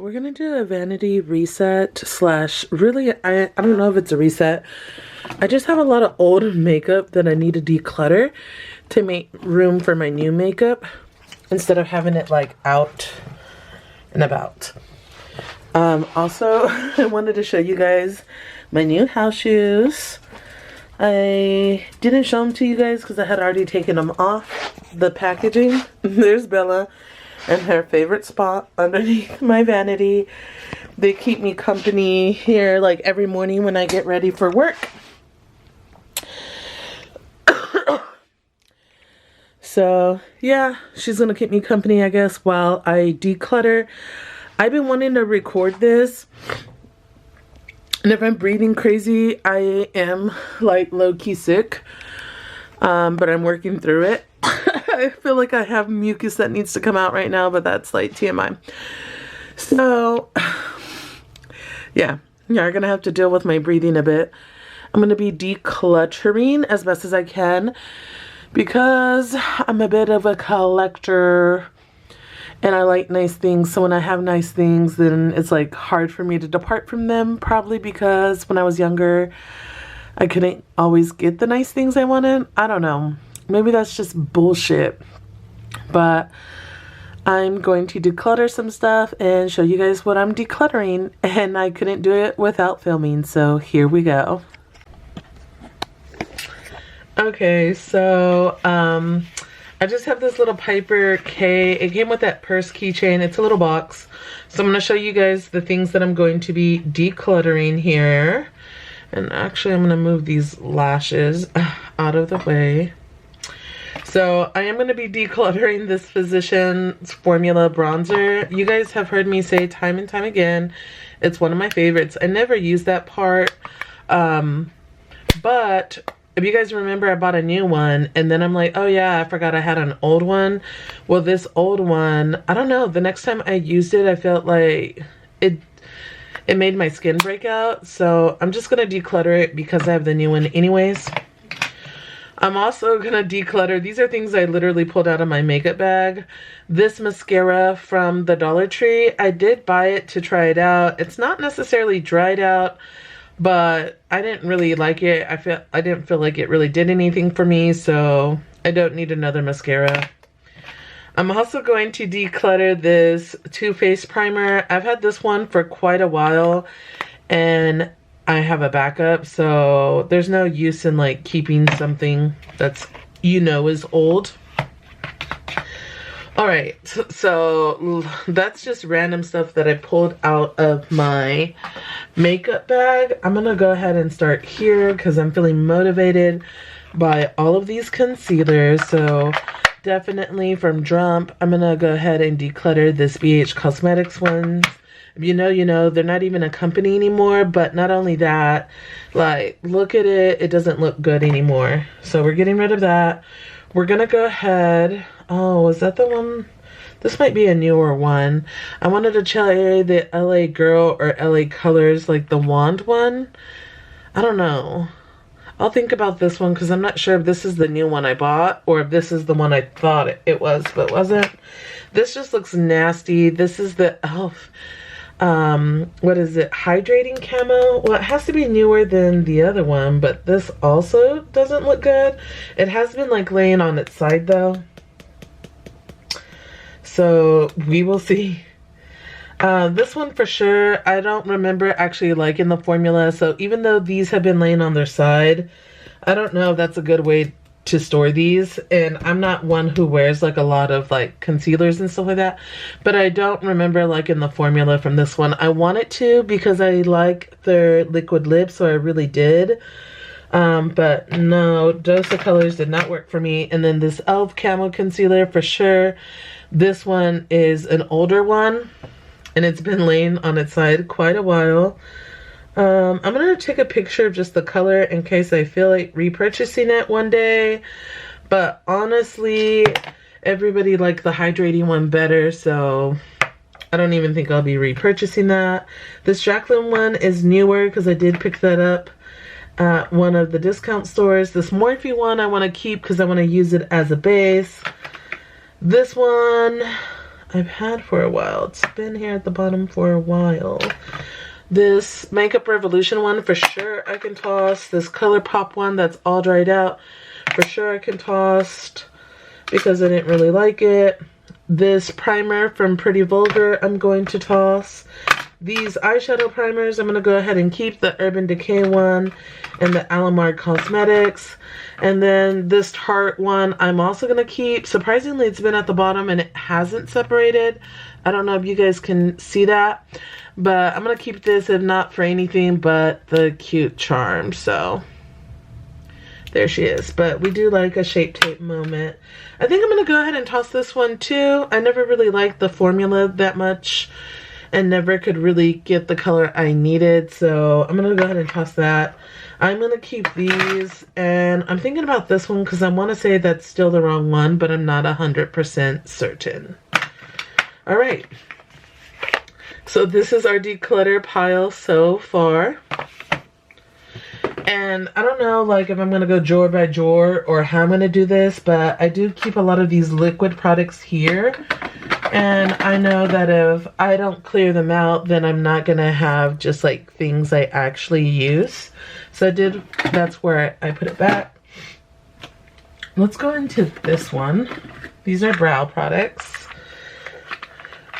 we're gonna do a vanity reset slash really, I don't know if it's a reset. I just have a lot of old makeup that I need to declutter to make room for my new makeup instead of having it like out and about. Also, I wanted to show you guys my new house shoes. I didn't show them to you guys because I had already taken them off the packaging. There's Bella and her favorite spot underneath my vanity. They keep me company here like every morning when I get ready for work. So yeah, she's gonna keep me company, I guess, while I declutter. I've been wanting to record this, and if I'm breathing crazy, I am like low-key sick, but I'm working through it. I feel like I have mucus that needs to come out right now, but that's like TMI. So yeah, you're gonna have to deal with my breathing a bit. I'm gonna be decluttering as best as I can because I'm a bit of a collector and I like nice things. So when I have nice things, then it's like hard for me to depart from them, probably because when I was younger, I couldn't always get the nice things I wanted. I don't know. Maybe that's just bullshit. But I'm going to declutter some stuff and show you guys what I'm decluttering. And I couldn't do it without filming. So here we go. Okay, so I just have this little Piper K. It came with that purse keychain. It's a little box. So I'm going to show you guys the things that I'm going to be decluttering here. And actually I'm going to move these lashes out of the way. So I am going to be decluttering this Physicians Formula bronzer. You guys have heard me say time and time again, it's one of my favorites. I never use that part, but if you guys remember, I bought a new one and then I'm like, oh yeah, I forgot I had an old one. Well, this old one, I don't know, the next time I used it, I felt like it made my skin break out. So I'm just going to declutter it because I have the new one anyways. I'm also going to declutter. These are things I literally pulled out of my makeup bag. This mascara from the Dollar Tree. I did buy it to try it out. It's not necessarily dried out, but I didn't really like it. I didn't feel like it really did anything for me, so I don't need another mascara. I'm also going to declutter this Too Faced primer. I've had this one for quite a while, and I have a backup, so there's no use in like keeping something that's, you know, is old. Alright, so that's just random stuff that I pulled out of my makeup bag. I'm gonna go ahead and start here because I'm feeling motivated by all of these concealers. So definitely from Drump, I'm gonna go ahead and declutter this BH Cosmetics ones. If you know, you know, they're not even a company anymore, but not only that, like, look at it, it doesn't look good anymore. So we're getting rid of that. We're gonna go ahead, oh, is that the one? This might be a newer one. I wanted to try the LA Girl or LA Colors, like the wand one. I don't know. I'll think about this one because I'm not sure if this is the new one I bought or if this is the one I thought it was, but wasn't. This just looks nasty. This is the e.l.f. What is it? Hydrating camo. Well, it has to be newer than the other one, but this also doesn't look good. It has been like laying on its side though. So we will see. This one for sure, I don't remember actually liking the formula. So even though these have been laying on their side, I don't know if that's a good way to store these. And I'm not one who wears like a lot of like concealers and stuff like that, but I don't remember liking the formula from this one. I wanted to because I like their liquid lips, so I really did. But no, Dose of Colors did not work for me. And then this e.l.f. Camo Concealer for sure. This one is an older one and it's been laying on its side quite a while. I'm going to take a picture of just the color in case I feel like repurchasing it one day. But honestly, everybody liked the hydrating one better, so I don't even think I'll be repurchasing that. This Jaclyn one is newer because I did pick that up at one of the discount stores. This Morphe one I want to keep because I want to use it as a base. This one, I've had for a while. It's been here at the bottom for a while. This Makeup Revolution one, for sure I can toss. This ColourPop one that's all dried out, for sure I can toss because I didn't really like it. This primer from Pretty Vulgar, I'm going to toss. These eyeshadow primers, I'm going to go ahead and keep the Urban Decay one and the Alamar Cosmetics. And then this Tarte one, I'm also going to keep. Surprisingly, it's been at the bottom and it hasn't separated. I don't know if you guys can see that. But I'm going to keep this, if not for anything but the cute charm. So there she is. But we do like a Shape Tape moment. I think I'm going to go ahead and toss this one too. I never really liked the formula that much and never could really get the color I needed. So I'm going to go ahead and toss that. I'm going to keep these. And I'm thinking about this one because I want to say that's still the wrong one, but I'm not 100% certain. All right. So this is our declutter pile so far. And I don't know like if I'm going to go drawer by drawer or how I'm going to do this, but I do keep a lot of these liquid products here. And I know that if I don't clear them out, then I'm not going to have just like things I actually use. So that's where I put it back. Let's go into this one. These are brow products.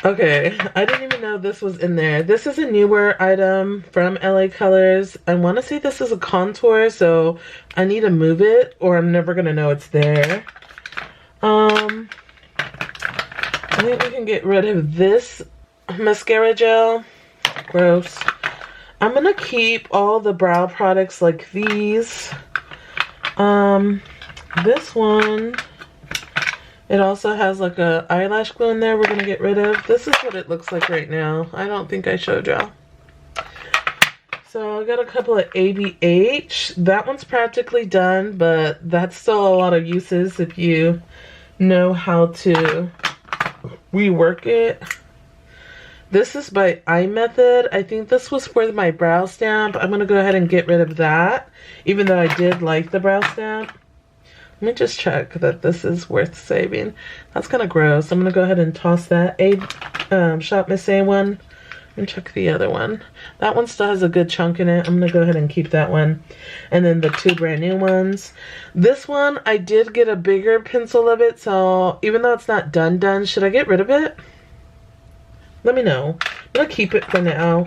Okay, I didn't even know this was in there. This is a newer item from LA Colors. I want to say this is a contour, so I need to move it or I'm never going to know it's there. I think we can get rid of this mascara gel. Gross. I'm going to keep all the brow products like these. This one... It also has like a eyelash glue in there we're going to get rid of. This is what it looks like right now. I don't think I showed y'all. So I got a couple of ABH. That one's practically done, but that's still a lot of uses if you know how to rework it. This is by iMethod. I think this was for my brow stamp. I'm going to go ahead and get rid of that, even though I did like the brow stamp. Let me just check that this is worth saving. That's kind of gross. I'm going to go ahead and toss that. Shop Miss A one. And check the other one. That one still has a good chunk in it. I'm going to go ahead and keep that one. And then the two brand new ones. This one, I did get a bigger pencil of it. So even though it's not done, should I get rid of it? Let me know. I'm going to keep it for now.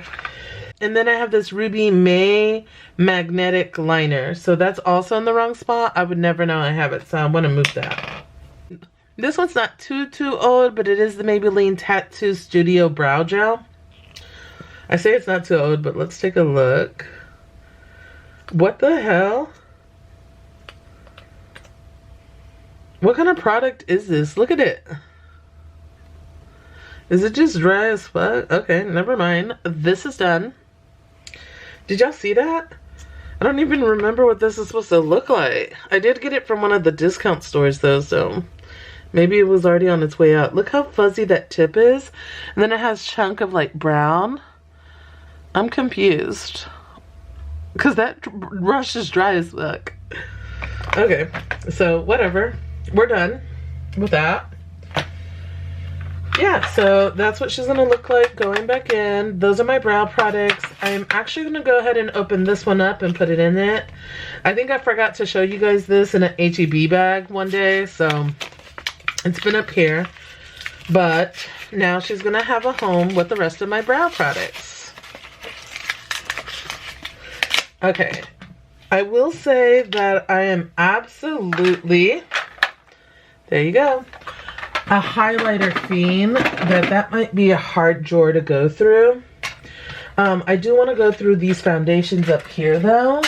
And then I have this Ruby May magnetic liner. So that's also in the wrong spot. I would never know I have it. So I want to move that. This one's not too old, but it is the Maybelline Tattoo Studio Brow Gel. I say it's not too old, but let's take a look. What the hell? What kind of product is this? Look at it. Is it just dry as fuck? Okay, never mind. This is done. Did y'all see that? I don't even remember what this is supposed to look like. I did get it from one of the discount stores though, so maybe it was already on its way out. Look how fuzzy that tip is. And then it has chunk of like brown. I'm confused. Because that brush is dry as fuck. Okay, so whatever. We're done with that. Yeah, so that's what she's gonna look like going back in. Those are my brow products. I'm actually gonna go ahead and open this one up and put it in it. I think I forgot to show you guys this in an HEB bag one day, so it's been up here. But now she's gonna have a home with the rest of my brow products. Okay, I will say that I am absolutely, there you go, a highlighter fiend. That might be a hard drawer to go through. I do want to go through these foundations up here though.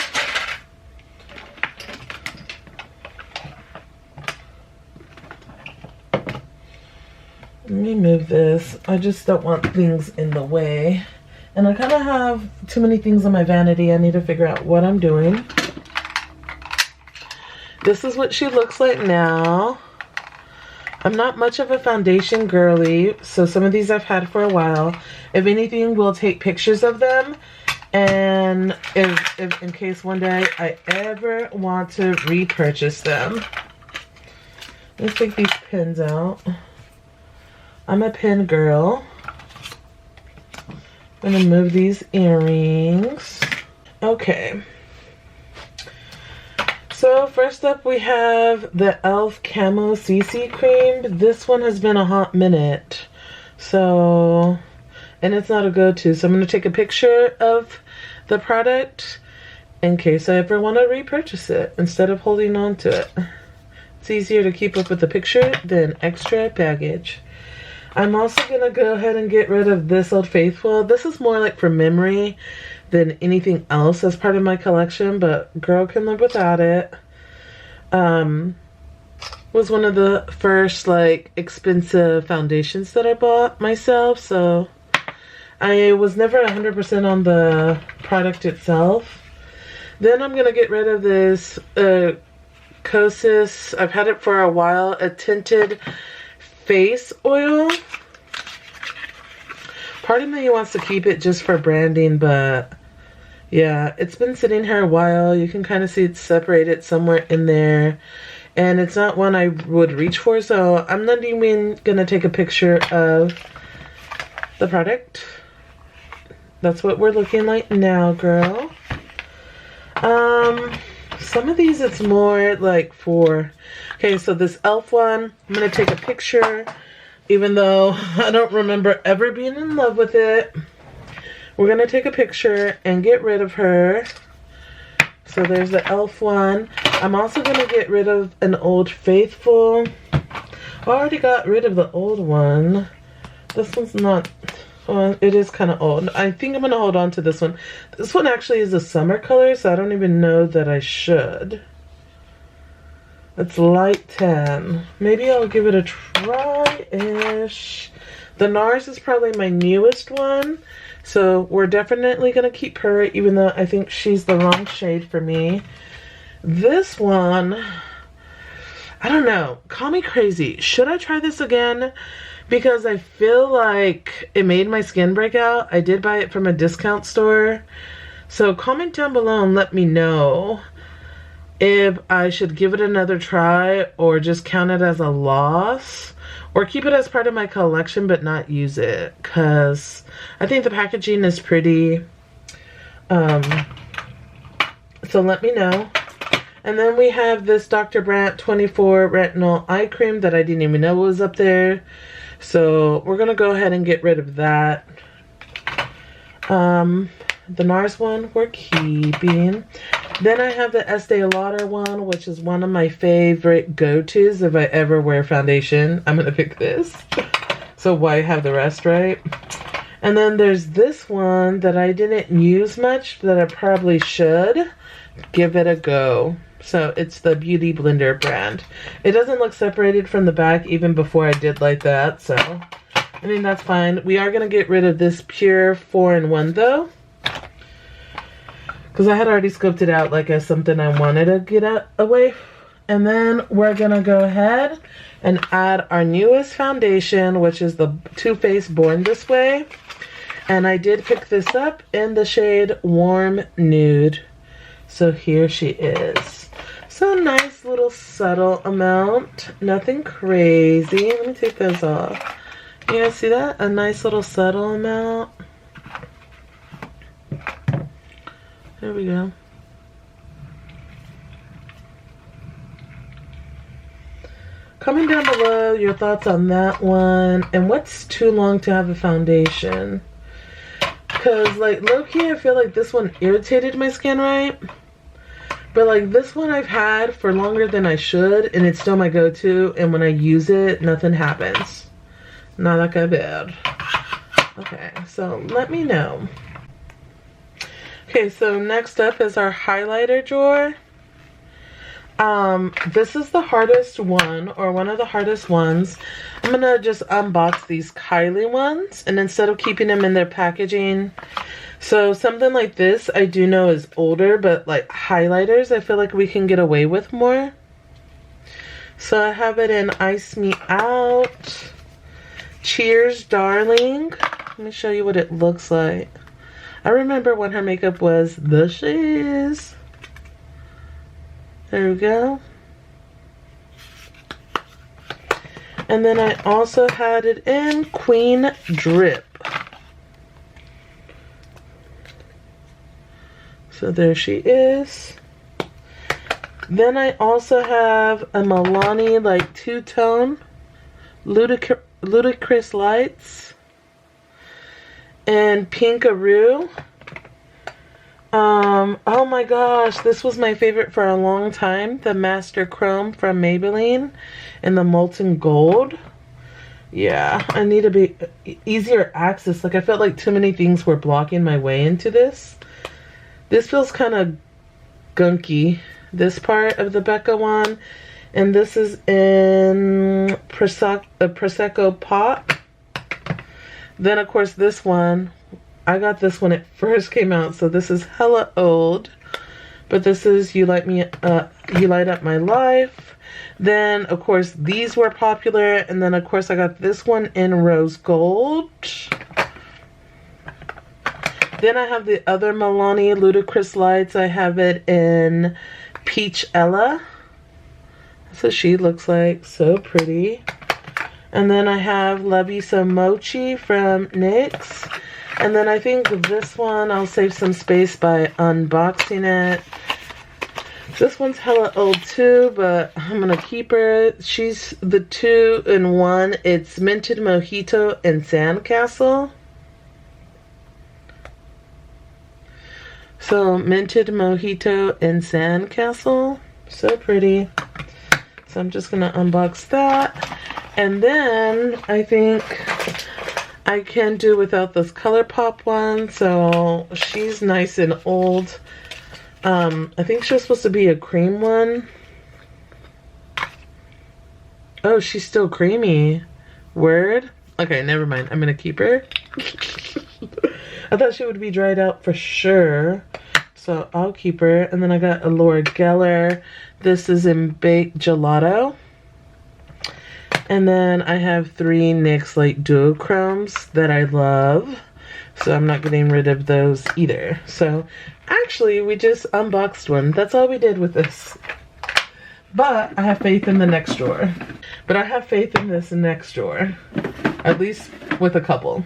Let me move this. I just don't want things in the way. And I kind of have too many things on my vanity. I need to figure out what I'm doing. This is what she looks like now. I'm not much of a foundation girly, so some of these I've had for a while. If anything, we'll take pictures of them. And if in case one day I ever want to repurchase them. Let's take these pins out. I'm a pin girl. I'm gonna move these earrings. Okay. So first up we have the e.l.f. Camo CC Cream. This one has been a hot minute. So, and it's not a go-to. So I'm gonna take a picture of the product in case I ever want to repurchase it instead of holding on to it. It's easier to keep up with the picture than extra baggage. I'm also going to go ahead and get rid of this Old Faithful. This is more like for memory than anything else as part of my collection, but girl can live without it. Was one of the first like expensive foundations that I bought myself, so I was never 100% on the product itself. Then I'm going to get rid of this Kosas. I've had it for a while, a tinted face oil. Part of me wants to keep it just for branding, but yeah, it's been sitting here a while. You can kind of see it's separated somewhere in there, and it's not one I would reach for, so I'm not even gonna take a picture of the product. That's what we're looking like now, girl. Some of these it's more like for, okay, so this e.l.f. one, I'm gonna take a picture, even though I don't remember ever being in love with it. We're gonna take a picture and get rid of her. So there's the e.l.f. one. I'm also gonna get rid of an Old Faithful. I already got rid of the old one. This one's not, well, it is kind of old. I think I'm gonna hold on to this one. This one actually is a summer color, so I don't even know that I should. It's light tan. Maybe I'll give it a try-ish. The NARS is probably my newest one, so we're definitely gonna keep her, even though I think she's the wrong shade for me. This one, I don't know. Call me crazy. Should I try this again? Because I feel like it made my skin break out. I did buy it from a discount store. So comment down below and let me know if I should give it another try or just count it as a loss or keep it as part of my collection but not use it, because I think the packaging is pretty. So let me know. And then we have this Dr. Brandt 24 Retinol Eye Cream that I didn't even know was up there. So we're going to go ahead and get rid of that. The NARS one we're keeping. Then I have the Estee Lauder one, which is one of my favorite go-tos if I ever wear foundation. I'm going to pick this. So why have the rest, right? And then there's this one that I didn't use much that I probably should give it a go. So it's the Beauty Blender brand. It doesn't look separated from the back even before I did like that. So, I mean, that's fine. We are going to get rid of this Pure 4-in-1 though, because I had already scoped it out like as something I wanted to get away. And then we're going to go ahead and add our newest foundation, which is the Too Faced Born This Way. And I did pick this up in the shade Warm Nude. So here she is. So nice little subtle amount. Nothing crazy. Let me take those off. You guys see that? A nice little subtle amount. There we go. Comment down below your thoughts on that one. And what's too long to have a foundation? Because like low-key I feel like this one irritated my skin, right? But like this one I've had for longer than I should, and it's still my go-to, and when I use it, nothing happens. Not like I did. Okay, so let me know. Okay, so next up is our highlighter drawer. This is the hardest one, or one of the hardest ones. I'm gonna just unbox these Kylie ones, and instead of keeping them in their packaging, so something like this I do know is older, but like highlighters I feel like we can get away with more. So I have it in Ice Me Out, Cheers Darling. Let me show you what it looks like. I remember when her makeup was the shiz. There we go. And then I also had it in Queen Drip. So there she is. Then I also have a Milani like two-tone Ludicrous Lights and Pinkaroo. Oh my gosh, this was my favorite for a long time. The Master Chrome from Maybelline in the Molten Gold. Yeah, I need to be easier access. Like I felt like too many things were blocking my way into this. This feels kind of gunky, this part of the Becca one. And this is in Prosecco Pop. Then of course this one, I got this when it first came out, so this is hella old. But this is You Light Up My Life. Then of course these were popular, and then of course I got this one in Rose Gold. Then I have the other Milani Ludicrous Lights. I have it in Peach Ella. That's what she looks like. So pretty. And then I have Love You So Mochi from NYX. And then I think this one, I'll save some space by unboxing it. This one's hella old too, but I'm going to keep her. She's the 2-in-1. It's Minted Mojito and Sandcastle. So Minted Mojito and Sandcastle. So pretty. So I'm just going to unbox that. And then I think I can do without this ColourPop one. So she's nice and old. I think she was supposed to be a cream one. Oh, she's still creamy. Word? Okay, never mind. I'm going to keep her. I thought she would be dried out for sure. So I'll keep her. And then I got a Laura Geller. This is in Baked Gelato. And then I have 3 NYX like duochromes that I love. So I'm not getting rid of those either. So actually we just unboxed one. That's all we did with this. But I have faith in the next drawer. But I have faith in this next drawer. At least with a couple.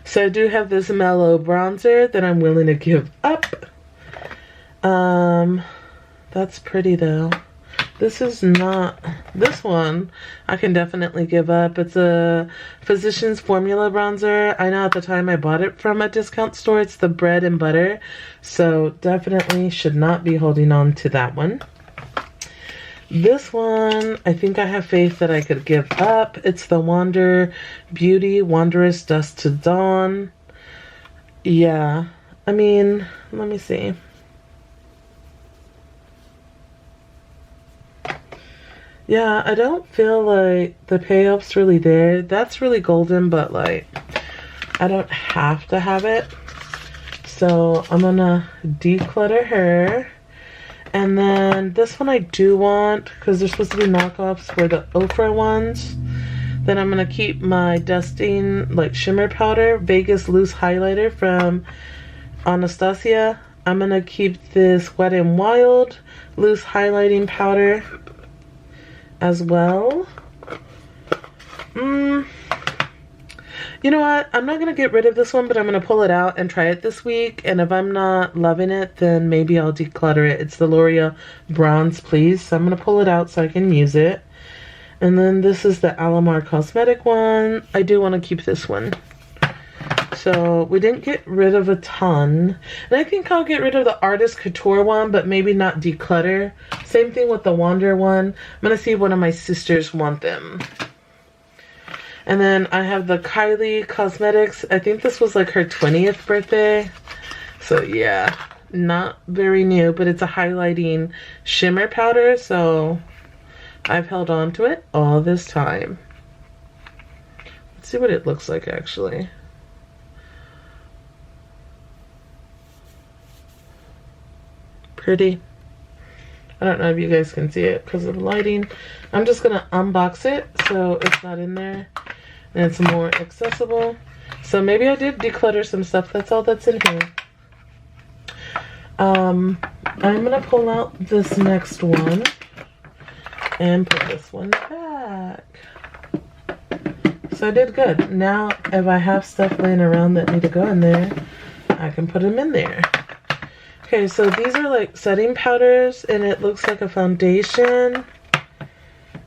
So I do have this Mellow Bronzer that I'm willing to give up. That's pretty though. This is not, this one I can definitely give up. It's a Physicians Formula bronzer. I know at the time I bought it from a discount store. It's the Bread and Butter. So definitely should not be holding on to that one. This one, I think I have faith that I could give up. It's the Wander Beauty Wanderous Dusk to Dawn. Yeah, I mean, let me see. Yeah, I don't feel like the payoff's really there. That's really golden, but like, I don't have to have it. So I'm gonna declutter her. And then this one I do want, because they're supposed to be knockoffs for the Ofra ones. Then I'm gonna keep my dusting like shimmer powder, Vegas loose highlighter from Anastasia. I'm gonna keep this Wet n Wild loose highlighting powder as well. You know what? I'm not going to get rid of this one, but I'm going to pull it out and try it this week. And if I'm not loving it, then maybe I'll declutter it. It's the L'Oreal Bronze Please. So I'm going to pull it out so I can use it. And then this is the Alamar Cosmetic one. I do want to keep this one. So we didn't get rid of a ton. And I think I'll get rid of the Artist Couture one, but maybe not declutter. Same thing with the Wander one. I'm going to see if one of my sisters want them. And then I have the Kylie Cosmetics. I think this was like her 20th birthday. So yeah, not very new, but it's a highlighting shimmer powder. So I've held on to it all this time. Let's see what it looks like actually. Pretty. I don't know if you guys can see it because of the lighting. I'm just going to unbox it so it's not in there and it's more accessible. So maybe I did declutter some stuff. That's all that's in here. I'm going to pull out this next one. and put this one back. So I did good. Now if I have stuff laying around that need to go in there, I can put them in there. Okay, so these are like setting powders, and it looks like a foundation.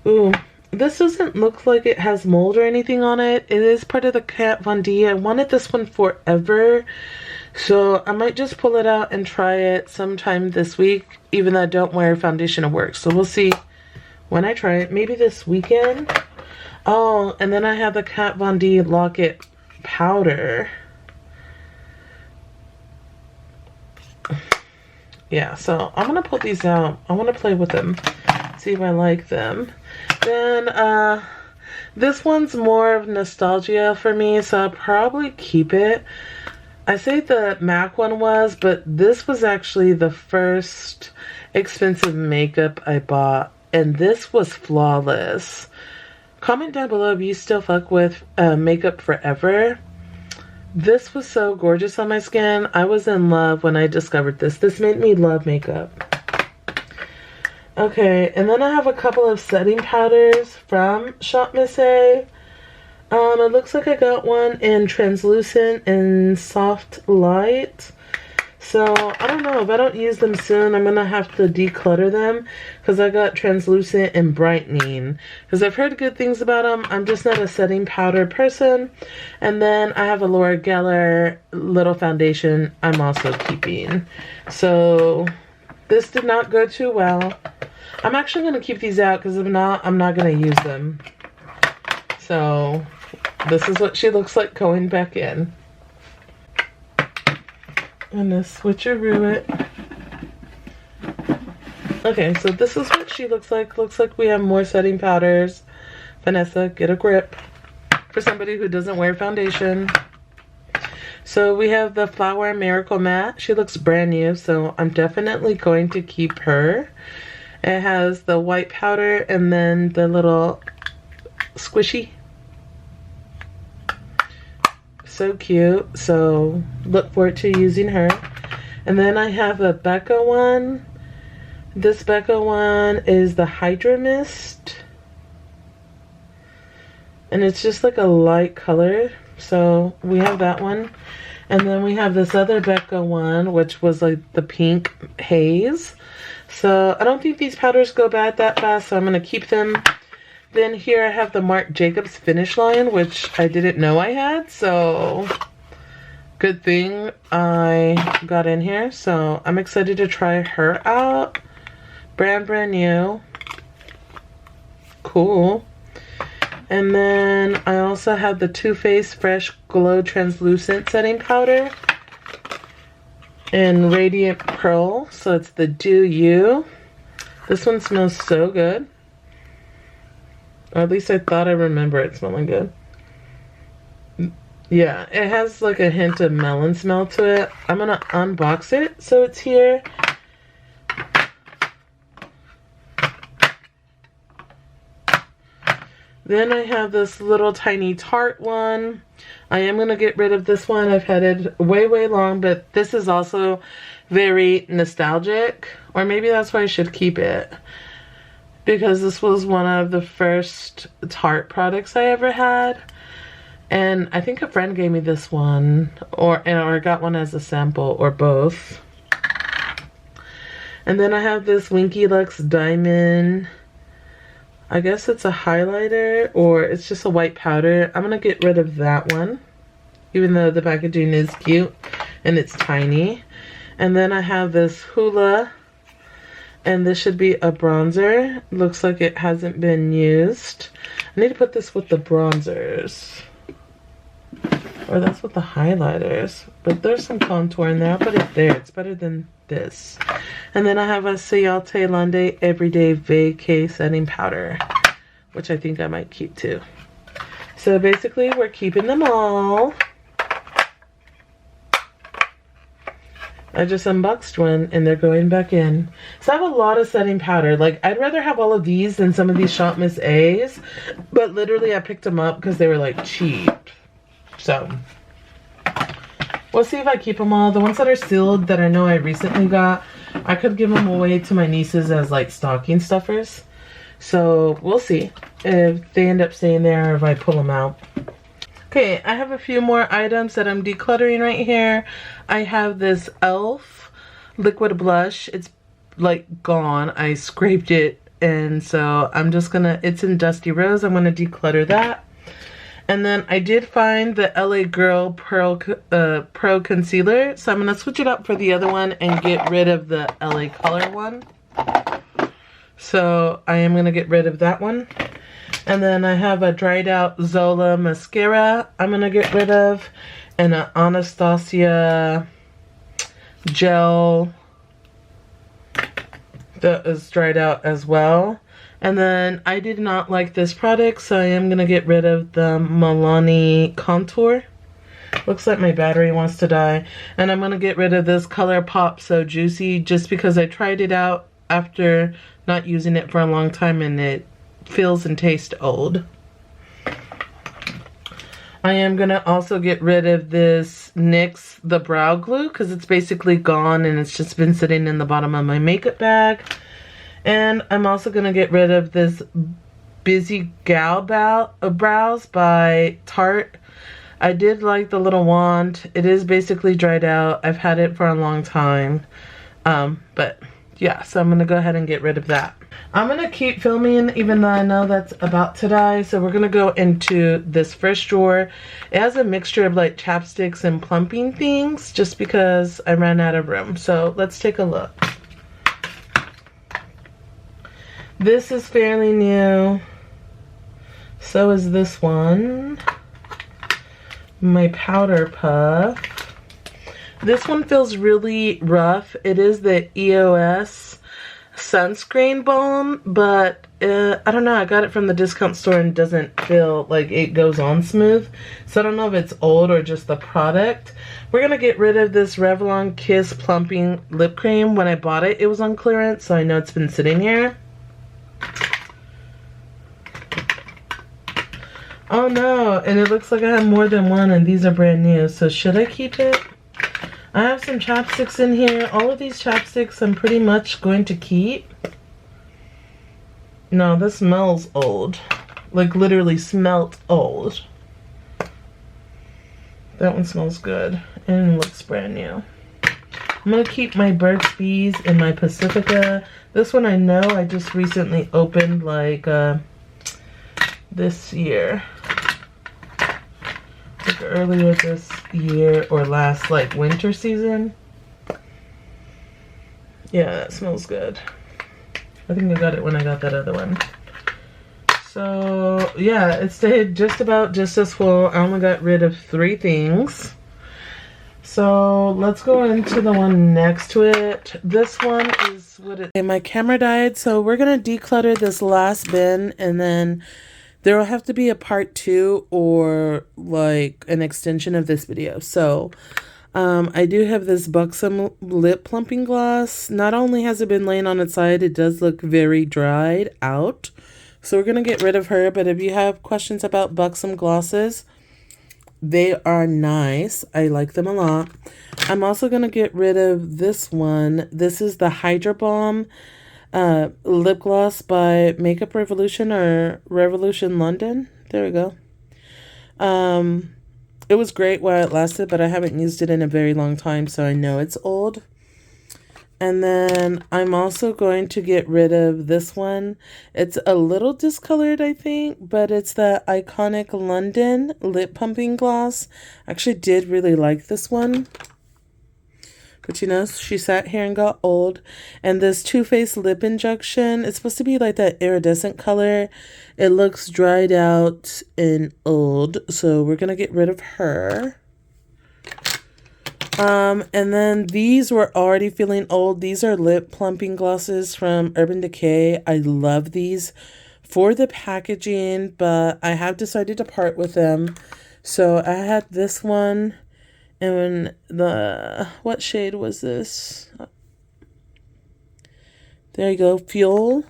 Ooh, this doesn't look like it has mold or anything on it. It is part of the Kat Von D. I wanted this one forever, so I might just pull it out and try it sometime this week, even though I don't wear foundation to work. So we'll see when I try it. Maybe this weekend. Oh, and then I have the Kat Von D Lock-It powder. Yeah, so I'm gonna pull these out. I want to play with them, see if I like them. Then this one's more of nostalgia for me, so I'll probably keep it. I say the MAC one was, but this was actually the first expensive makeup I bought, and this was flawless. Comment down below if you still fuck with Makeup Forever. This was so gorgeous on my skin. I was in love when I discovered this. This made me love makeup. Okay, and then I have a couple of setting powders from Shop Miss A. It looks like I got one in translucent and soft light. So I don't know, if I don't use them soon, I'm gonna have to declutter them, because I got translucent and brightening, because I've heard good things about them. I'm just not a setting powder person. And then I have a Laura Geller little foundation I'm also keeping. So this did not go too well. I'm actually gonna keep these out, because if not, I'm not gonna use them. So this is what she looks like going back in. And this switcheroo it. Okay, so this is what she looks like. Looks like we have more setting powders. Vanessa, get a grip. For somebody who doesn't wear foundation. So we have the Flower Miracle Matte. She looks brand new, so I'm definitely going to keep her. It has the white powder and then the little squishy. So cute, so look forward to using her. And then I have a Becca one. This Becca one is the Hydra Mist, and it's just like a light color, so we have that one. And then we have this other Becca one, which was like the pink haze. So I don't think these powders go bad that fast, so I'm gonna keep them. Then here I have the Marc Jacobs Finish line, which I didn't know I had, so good thing I got in here. So I'm excited to try her out. Brand new. Cool. And then I also have the Too Faced Fresh Glow Translucent Setting Powder in Radiant Pearl. So it's the Do You. This one smells so good. Or at least I thought I remember it smelling good. Yeah, it has like a hint of melon smell to it. I'm gonna unbox it so it's here. Then I have this little tiny Tarte one. I am gonna get rid of this one. I've had it way long, but this is also very nostalgic. Or maybe that's why I should keep it, because this was one of the first Tarte products I ever had. And I think a friend gave me this one, or I got one as a sample, or both. And then I have this Winky Lux Diamond. I guess it's a highlighter, or it's just a white powder. I'm gonna get rid of that one, even though the packaging is cute and it's tiny. And then I have this Hoola. And this should be a bronzer. Looks like it hasn't been used. I need to put this with the bronzers. Or that's with the highlighters. But there's some contour in there. I'll put it there. It's better than this. And then I have a Ciate Lande Everyday Vacay Setting Powder, which I think I might keep too. So basically we're keeping them all. I just unboxed one and they're going back in. So I have a lot of setting powder. Like, I'd rather have all of these than some of these Shop Miss A's. But literally I picked them up because they were like cheap. So we'll see if I keep them all. The ones that are sealed that I know I recently got, I could give them away to my nieces as like stocking stuffers. So we'll see if they end up staying there or if I pull them out. Okay, I have a few more items that I'm decluttering right here. I have this e.l.f. liquid blush. It's like gone. I scraped it, and so I'm just gonna, it's in Dusty Rose. I'm gonna declutter that. And then I did find the LA Girl Pro Concealer, so I'm gonna switch it up for the other one and get rid of the LA Color one. So I am gonna get rid of that one. And then I have a dried out Zola mascara I'm gonna get rid of, and an Anastasia gel that is dried out as well. And then I did not like this product, so I am gonna get rid of the Milani contour. Looks like my battery wants to die. And I'm gonna get rid of this ColourPop So Juicy, just because I tried it out after not using it for a long time and it feels and tastes old. I am gonna also get rid of this NYX the brow glue because it's basically gone and it's just been sitting in the bottom of my makeup bag. And I'm also gonna get rid of this Busy Gal Brows by Tarte. I did like the little wand. It is basically dried out. I've had it for a long time. But yeah, so I'm gonna go ahead and get rid of that. I'm gonna keep filming even though I know that's about to die. So we're gonna go into this first drawer. It has a mixture of like chapsticks and plumping things just because I ran out of room. So let's take a look. This is fairly new. So is this one. My powder puff. This one feels really rough. It is the EOS sunscreen balm, but I don't know, I got it from the discount store and doesn't feel like it goes on smooth. So I don't know if it's old or just the product. We're gonna get rid of this Revlon Kiss Plumping Lip Cream. When I bought it, it was on clearance, so I know it's been sitting here. Oh no, and it looks like I have more than one and these are brand new, so should I keep it? I have some chapsticks in here. All of these chapsticks I'm pretty much going to keep. No, this smells old. Like literally smelt old. That one smells good and looks brand new. I'm gonna keep my Burt's Bees and my Pacifica. This one I know I just recently opened like this year. Like earlier this year or last like winter season. Yeah, that smells good. I think I got it when I got that other one. So yeah, it stayed just about just as full. I only got rid of 3 things. So let's go into the one next to it. This one is what it. Okay, my camera died, so we're gonna declutter this last bin and then there will have to be a part 2 or like an extension of this video. So I do have this Buxom lip plumping gloss. Not only has it been laying on its side, it does look very dried out. So we're going to get rid of her. But if you have questions about Buxom glosses, they are nice. I like them a lot. I'm also going to get rid of this one. This is the Hydra Balm lip gloss by Makeup Revolution or Revolution London. There we go. It was great while it lasted, but I haven't used it in a very long time, so I know it's old. And then I'm also going to get rid of this one. It's a little discolored, I think, but it's the Iconic London Lip Pumping Gloss. I actually did really like this one. But you know, she sat here and got old. And this Too Faced Lip Injection, it's supposed to be like that iridescent color. It looks dried out and old, so we're going to get rid of her. And then these were already feeling old. These are lip plumping glosses from Urban Decay. I love these for the packaging, but I have decided to part with them. So I had this one. And what shade was this? There you go, Fuel.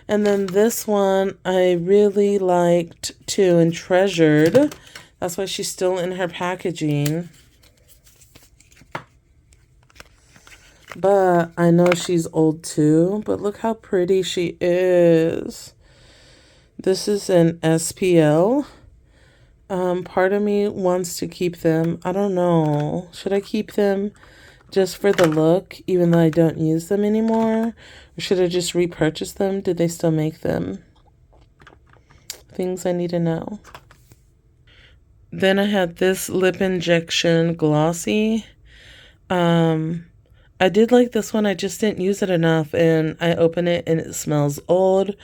And then this one I really liked too and treasured. That's why she's still in her packaging. But I know she's old too. But look how pretty she is. This is an SPL. Part of me wants to keep them. I don't know. Should I keep them just for the look, even though I don't use them anymore? Or should I just repurchase them? Did they still make them? Things I need to know. Then I had this lip injection glossy. I did like this one. I just didn't use it enough, and I open it and it smells old.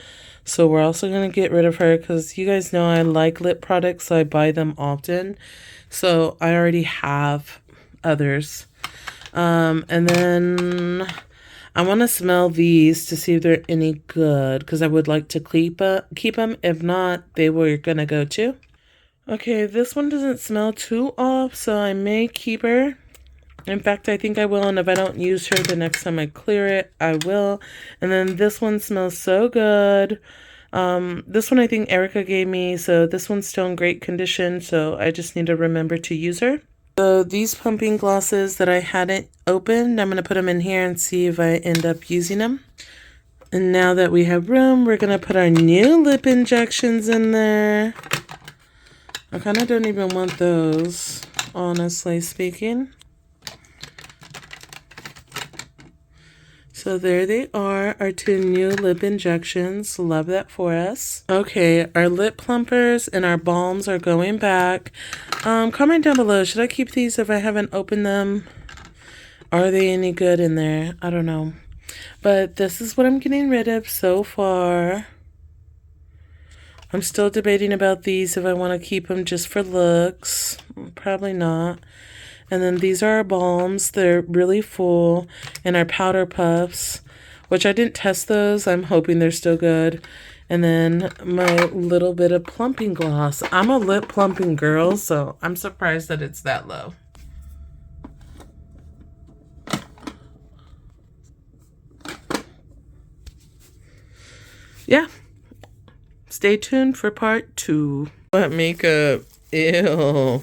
So we're also going to get rid of her because you guys know I like lip products, so I buy them often. So I already have others. And then I want to smell these to see if they're any good because I would like to keep them. If not, they were going to go too. Okay, this one doesn't smell too off, so I may keep her. In fact, I think I will, and if I don't use her the next time I clear it, I will. And then this one smells so good. This one I think Erica gave me, so this one's still in great condition, so I just need to remember to use her. So these pumping glosses that I hadn't opened, I'm going to put them in here and see if I end up using them. And now that we have room, we're going to put our new lip injections in there. I kind of don't even want those, honestly speaking. So there they are, our 2 new lip injections. Love that for us. Okay, our lip plumpers and our balms are going back. Comment down below, should I keep these if I haven't opened them? Are they any good in there? I don't know. But this is what I'm getting rid of so far. I'm still debating about these if I want to keep them just for looks. Probably not. And then these are our balms. They're really full. And our powder puffs, which I didn't test those. I'm hoping they're still good. And then my little bit of plumping gloss. I'm a lip plumping girl, so I'm surprised that it's that low. Yeah. Stay tuned for part 2. What makeup? Ew.